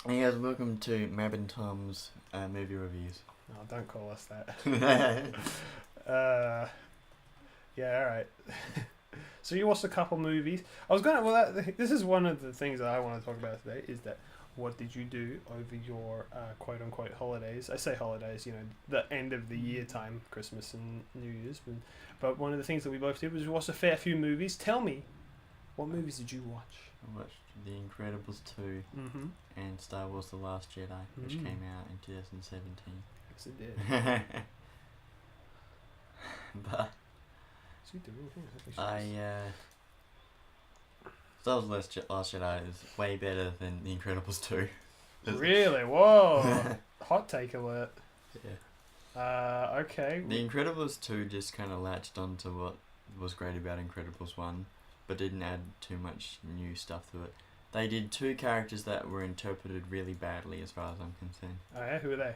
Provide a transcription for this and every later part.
Hey guys, welcome to Mab and Tom's movie reviews. No, don't call us that. uh, yeah, all right. So you watched a couple movies. I was gonna. Well, this is one of the things that I want to talk about today. Is that what did you do over your quote unquote holidays? I say holidays, the end of the year time, Christmas and New Year's. But one of the things that we both did was we watched a fair few movies. Tell me, what movies did you watch? I watched The Incredibles 2 Mm-hmm. and Star Wars The Last Jedi, which came out in 2017. Yes, it did. But So you did anything? Star Wars Last Jedi is way better than The Incredibles 2. Really? Whoa! Hot take alert. Yeah. Okay. The Incredibles 2 just kind of latched onto what was great about Incredibles 1, but didn't add too much new stuff to it. They did two characters that were interpreted really badly as far as I'm concerned. Oh yeah, who are they?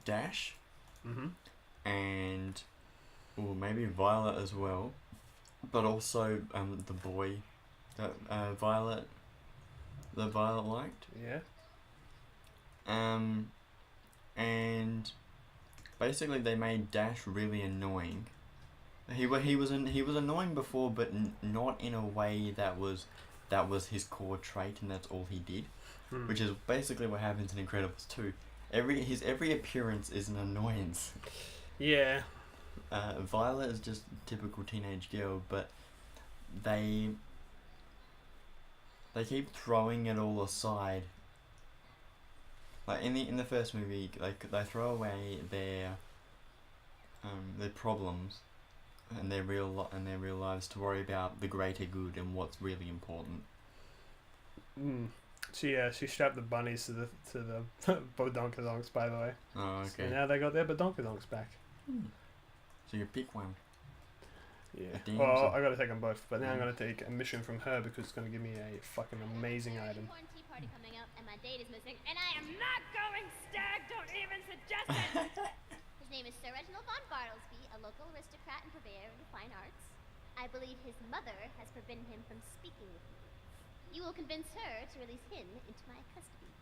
Dash Mm-hmm. and maybe Violet as well, but also the boy that Violet liked. Yeah. And basically they made Dash really annoying. He was annoying before, but not in a way that was his core trait, and that's all he did. Which is basically what happens in Incredibles 2. His every appearance is an annoyance. Yeah. Violet is just a typical teenage girl, but they keep throwing it all aside. Like in the first movie, like they throw away their problems and their real lives to worry about the greater good and what's really important. She strapped the bunnies to the Bodonkadonks, by the way. Oh, okay. So now they got their Bodonkadonks back. So you pick one. Yeah. At the end, Well, so- I gotta take them both, but now I'm gonna take a mission from her because it's gonna give me a fucking amazing item. Important tea party coming up, and my date is missing, and I am not going stag. Don't even suggest it. His name is Sir Reginald von Bartlesby, a local aristocrat and purveyor of the fine arts. I believe his mother has forbidden him from speaking with me. You will convince her to release him into my custody.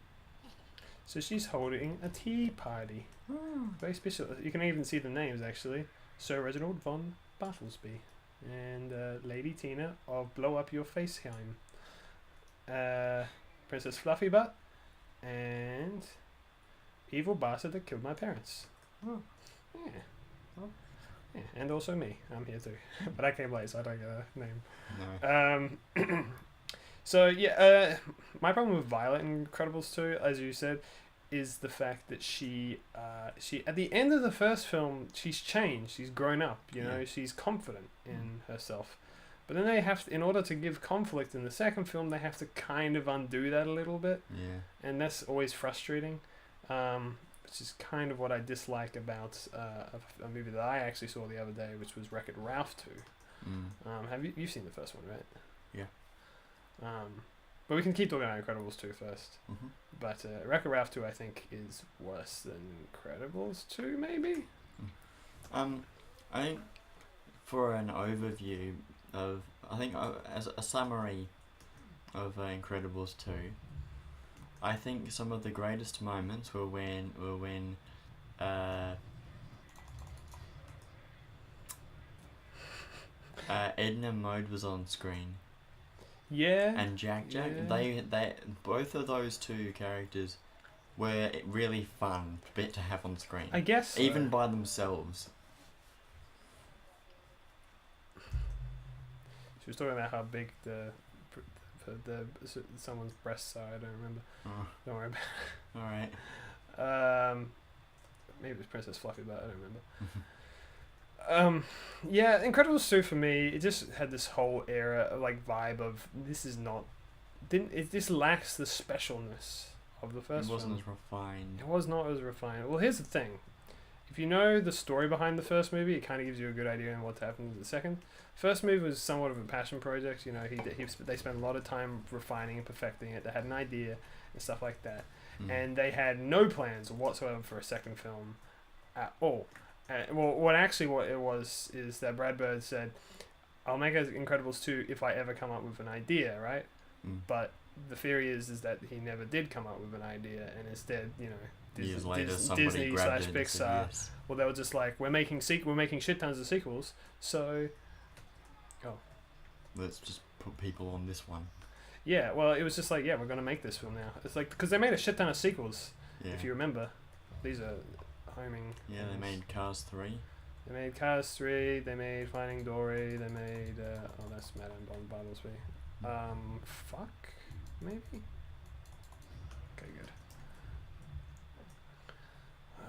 So she's holding a tea party. Very special. You can even see the names actually. Sir Reginald von Bartlesby and Lady Tina of Blow Up Your Face Heim. Princess Fluffy Butt and Evil Bastard that killed my parents. Oh. Yeah. Well, yeah. And also me. I'm here too. But I came late, so I don't get a name. No. So yeah, my problem with Violet in Incredibles 2, as you said, is the fact that she at the end of the first film, she's changed, she's grown up, Yeah. she's confident in herself. But then they have to, in order to give conflict in the second film, they have to kind of undo that a little bit, Yeah. and that's always frustrating. Which is kind of what I dislike about a movie that I actually saw the other day, which was Wreck-It Ralph 2. Have you've seen the first one, right? Yeah. But we can keep talking about Incredibles 2 first. Mm-hmm. But Wreck-It Ralph 2, I think, is worse than Incredibles 2, maybe? I think for an overview of, as a summary of Incredibles 2, I think some of the greatest moments were when Edna Mode was on screen. Yeah. And Jack, Yeah. they both of those two characters were really fun bit to have on screen. I guess so. Even by themselves. She was talking about how big the someone's breasts are. I don't remember. Oh, Don't worry alright. about it. Maybe it was Princess Fluffy, but I don't remember. Yeah, Incredibles 2 for me, it just had this whole era, like, vibe of this is not... It just lacks the specialness of the first It wasn't film. as refined. It was not as refined. Well, here's the thing. If you know the story behind the first movie, it kind of gives you a good idea on what happened in the second. First movie was somewhat of a passion project. They spent a lot of time refining and perfecting it. They had an idea and stuff like that. And they had no plans whatsoever for a second film at all. What it was is that Brad Bird said, I'll make Incredibles 2 if I ever come up with an idea, right? But the theory is that he never did come up with an idea, and instead, Years later, somebody Disney grabbed slash it and said Pixar, yes. well, they were just like, we're making shit tons of sequels, so Let's just put people on this one. yeah, well, it was just like, yeah, we're gonna make this film now. It's like because they made a shit ton of sequels, Yeah. if you remember. These are homing. Yeah, they made Cars 3. They made Cars 3. They made Finding Dory. They made that's Madame Bartlesby. Fuck, maybe. Okay, good. No,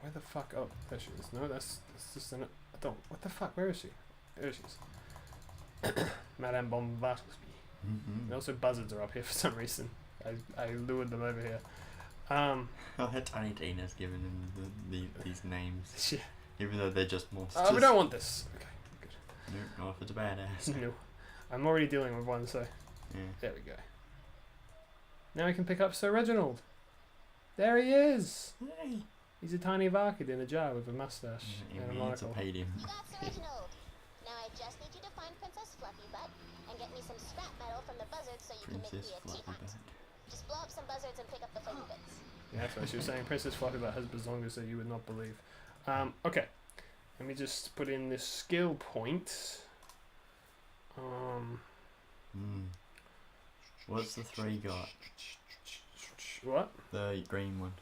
where the fuck? Oh, there she is. No, that's just an. I don't. What the fuck? Where is she? There she is. Madame Bartlesby. Mm-hmm. And also buzzards are up here for some reason. I lured them over here. Tiny Tina's given them these names, Yeah. even though they're just monsters. We don't want this. Okay, good. No, not if it's a badass. No. I'm already dealing with one, so Yeah. there we go. Now we can pick up Sir Reginald. There he is. Yay. He's a tiny varkid in a jar with a mustache Yeah, and a we need to monocle. pay him. You got Sir Reginald. Now I just need you to find Princess Fluffy Butt and get me some scrap metal from the buzzards so you can Princess make me a Fluffy teapot. Butt. Just blow up some buzzards and pick up the fluffy bits. Yeah, that's right. She was saying Princess Fluffybutt has bazongas that you would not believe. Okay. Let me just put in this skill point. What's the 3 got? What? The green one.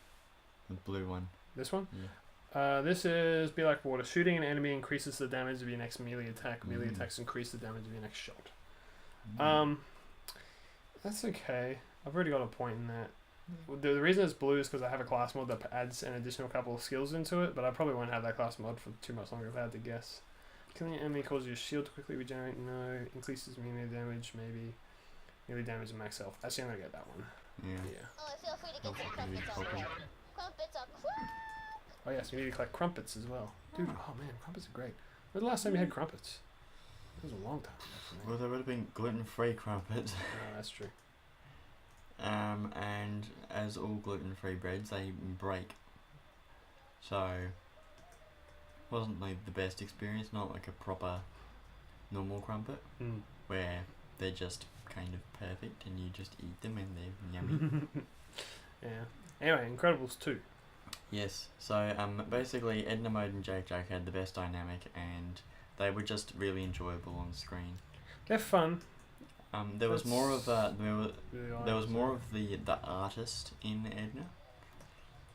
The blue one. This one? Yeah. This is Be Like Water. Shooting an enemy increases the damage of your next melee attack. Melee Mm. attacks increase the damage of your next shot. Mm. That's okay. I've already got a point in that. The reason it's blue is because I have a class mod that adds an additional couple of skills into it, but I probably won't have that class mod for too much longer if I had to guess. Killing an enemy causes your shield to quickly regenerate. No. Increases melee damage. Maybe. Melee damage and max health. Actually, I'm going to get that one. Yeah. Yeah. Oh, and feel free to get some Hopefully crumpets on copy. board. Crumpets are crap. Oh, yes. We need to collect crumpets as well. Dude, oh man. Crumpets are great. When was the last time you had crumpets? It was a long time ago for me. Well, there would have been gluten-free crumpets. Oh, that's true. And as all gluten-free breads, they break. So, wasn't like the best experience. Not like a proper normal crumpet Mm. where they're just kind of perfect and you just eat them and they're yummy. Yeah. Anyway, Incredibles 2. Yes. So basically, Edna Mode and Jake Jack had the best dynamic, and they were just really enjoyable on screen. They're fun. There was more of Really there was are, more so- of the artist in Edna.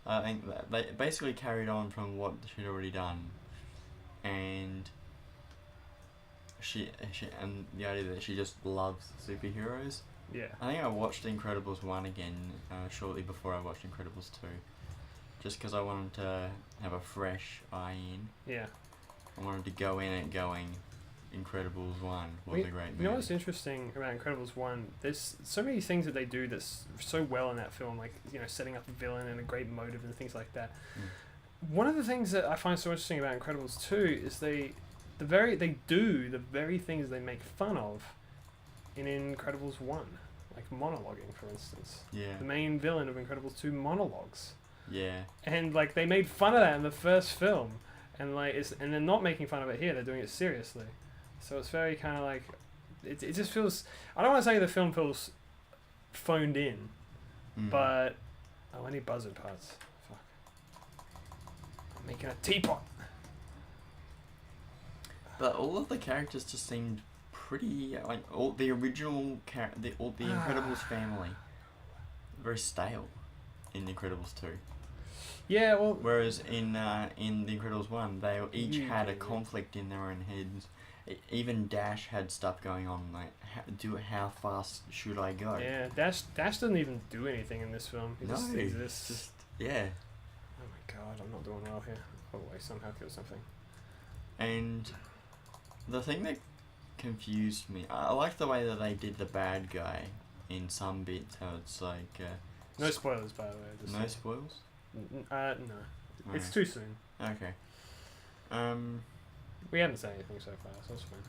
I think that they basically carried on from what she'd already done, and she and the idea that she just loves superheroes. Yeah. I think I watched Incredibles 1 again shortly before I watched Incredibles 2, just because I wanted to have a fresh eye in. Yeah. I wanted to go in it going, Incredibles 1 was a great movie. You know what's interesting about Incredibles 1? There's so many things that they do that's so well in that film, like, setting up a villain and a great motive and things like that. One of the things that I find so interesting about Incredibles 2 is they do the very things they make fun of in Incredibles 1. Like monologuing, for instance. Yeah. The main villain of Incredibles 2 monologues. Yeah. And like they made fun of that in the first film. And and they're not making fun of it here, they're doing it seriously. So it's very kind of like, it just feels, I don't want to say the film feels phoned in, but, I need buzzard parts. Fuck. I'm making a teapot. But all of the characters just seemed pretty, like, all the original the Incredibles family, very stale in Incredibles 2. Yeah, well, Whereas in The Incredibles 1, they each had a Yeah. conflict in their own heads. Even Dash had stuff going on, like, how fast should I go? yeah, Dash doesn't even do anything in this film. He No, just exists. just, yeah. Oh my god, I'm not doing well here. Oh, I somehow killed something. And the thing that confused me, I like the way that they did the bad guy in some bits, how it's like... No spoilers, by the way. Just no spoils? no. It's Alright. too soon. Okay. We haven't said anything so far, so it's fine.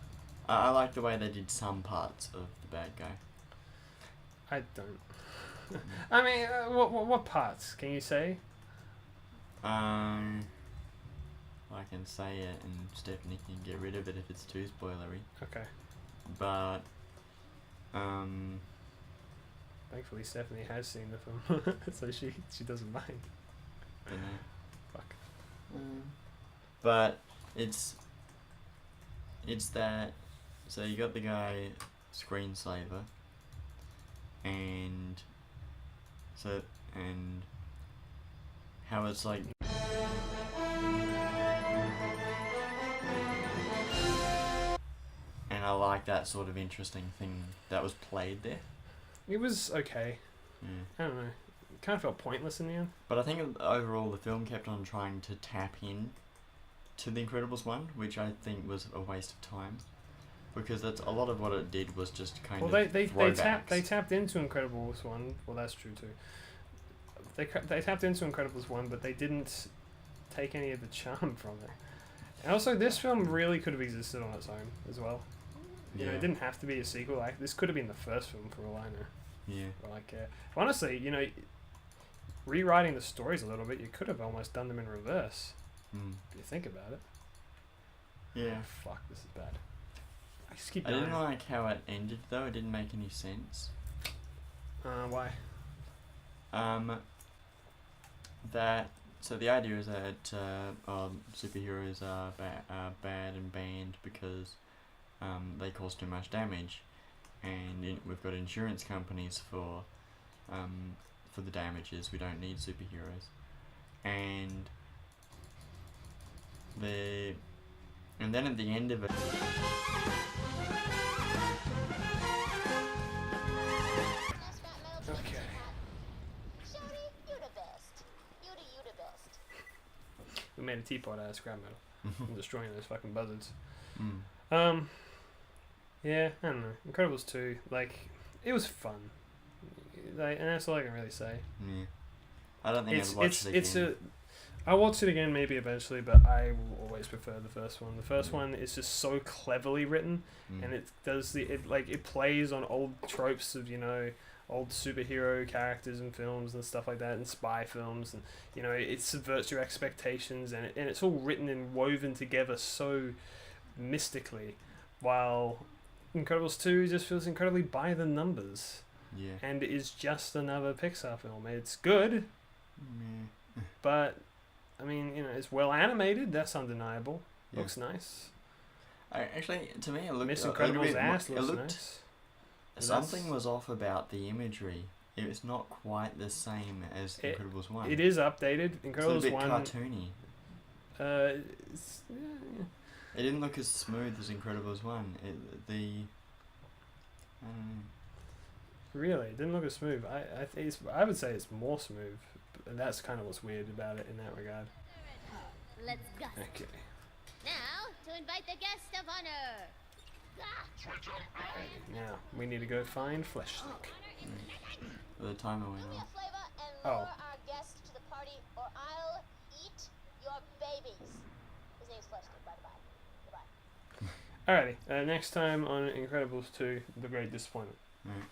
I like the way they did some parts of the bad guy. I don't. I mean, what parts can you say? I can say it and Stephanie can get rid of it if it's too spoilery. Okay. But Thankfully, Stephanie has seen the film, so she doesn't mind. Don't know. Fuck. But it's that. So you got the guy screensaver, and how it's like. And I like that sort of interesting thing that was played there. It was okay. Yeah. I don't know. It kind of felt pointless in the end. But I think overall the film kept on trying to tap in to the Incredibles 1, which I think was a waste of time. Because that's a lot of what it did was just kind of they throwbacks. tapped into Incredibles 1. Well, that's true too. They tapped into Incredibles 1, but they didn't take any of the charm from it. And also, this film really could have existed on its own as well. You know, it didn't have to be a sequel. Like, this could have been the first film for all I know. Yeah. Or I care. Honestly, you know, rewriting the stories a little bit, you could have almost done them in reverse. If you think about it. Yeah. Oh, fuck, this is bad. I just keep I dying. didn't like how it ended though. It didn't make any sense. Why? So the idea is that superheroes are bad and banned because they cause too much damage, and we've got insurance companies for the damages. We don't need superheroes, and then at the end of it. Okay. Shorty, you the best. You the best. We made a teapot out of scrap metal. I'm destroying those fucking buzzards. Mm. Yeah, I don't know. Incredibles 2, like, it was fun. Like, and that's all I can really say. Yeah. I don't think I'd watch it again. I'll watch it again maybe eventually, but I will always prefer the first one. The first one is just so cleverly written, and it does it plays on old tropes of, you know, old superhero characters in films and stuff like that, and spy films, and, you know, it subverts your expectations, and it's all written and woven together so mystically, while Incredibles 2 just feels incredibly by the numbers. Yeah. And it is just another Pixar film. It's good, but I mean, you know, it's well animated. That's undeniable. Yeah. Looks nice. Actually, to me, it looked Miss a Incredible's bit ass more, looks nice. Something was off about the imagery. It was not quite the same as Incredibles 1. It is updated. It's a little Incredibles bit 1. cartoony. Yeah. It didn't look as smooth as Incredibles 1. Really, it didn't look as smooth. I would say it's more smooth. And that's kind of what's weird about it in that regard. Let's go. Okay. Now, to invite the guest of honor. Now, we need to go find Flesh Stick. The timer went Give me off. a flavor and Oh. lure our guest to the party, or I'll eat your babies. His name's Fletchstick, by the by. Goodbye. Alrighty, next time on Incredibles 2, The Great Disappointment. Right.